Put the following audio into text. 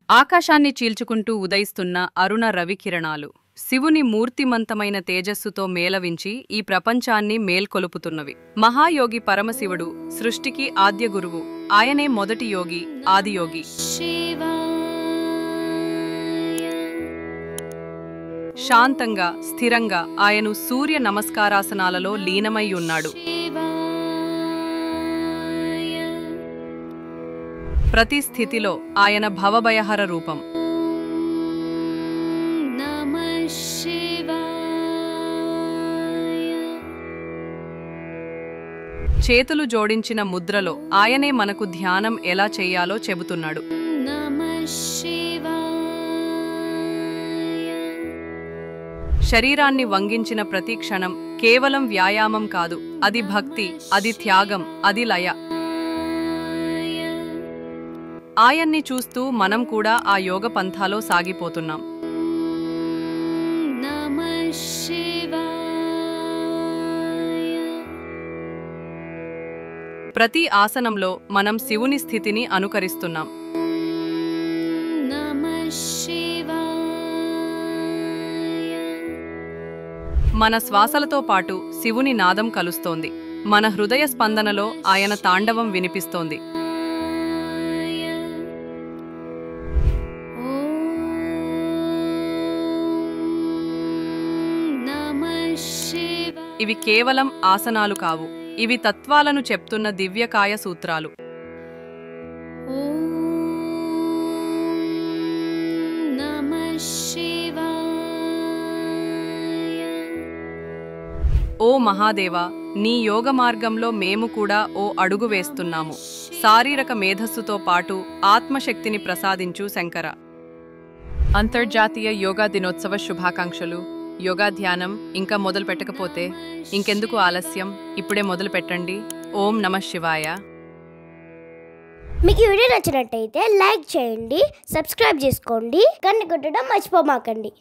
ఆకాశాన్ని చీల్చుకుంటూ ఉదయిస్తున్న అరుణ రవికిరణాలు శివుని మూర్తిమంతమైన తేజస్సుతో మేళవించి ఈ ప్రపంచాన్ని మేల్కొలుపుతున్నవి. మహాయోగి పరమశివుడు సృష్టికి ఆద్య గురువు. ఆయనే మొదటి యోగి, ఆదియోగి. శాంతంగా, స్థిరంగా ఆయను సూర్య నమస్కారాసనాలలో లీనమై ఉన్నాడు. ప్రతి స్థితిలో ఆయన భవభయహర రూపం. చేతులు జోడించిన ముద్రలో ఆయనే మనకు ధ్యానం ఎలా చేయాలో చెబుతున్నాడు. శరీరాన్ని వంగించిన ప్రతి క్షణం కేవలం వ్యాయామం కాదు, అది భక్తి, అది త్యాగం, అది లయ. ఆయన్ని చూస్తూ మనం కూడా ఆ యోగ పంథాలో సాగిపోతున్నాం. ప్రతి ఆసనంలో మనం శివుని స్థితిని అనుకరిస్తున్నాం. మన శ్వాసలతో పాటు శివుని నాదం కలుస్తోంది. మన హృదయ స్పందనలో ఆయన తాండవం వినిపిస్తోంది. ఇవి కేవలం ఆసనాలు కావు, ఇవి తత్వాలను చెప్తున్న దివ్యకాయ సూత్రాలు. ఓ మహాదేవా, నీ యోగ మార్గంలో మేము కూడా ఓ అడుగు వేస్తున్నాము. శారీరక మేధస్సుతో పాటు ఆత్మశక్తిని ప్రసాదించు శంకర. అంతర్జాతీయ యోగా దినోత్సవ శుభాకాంక్షలు. యోగా ధ్యానం ఇంకా మొదలు పెట్టకపోతే ఇంకెందుకు ఆలస్యం? ఇప్పుడే మొదలు పెట్టండి. ఓం నమః శివాయ. మీకు ఈ వీడియో నచ్చినట్టయితే లైక్ చేయండి, సబ్స్క్రైబ్ చేసుకోండి, గంట కొట్టడం మర్చిపోమాకండి.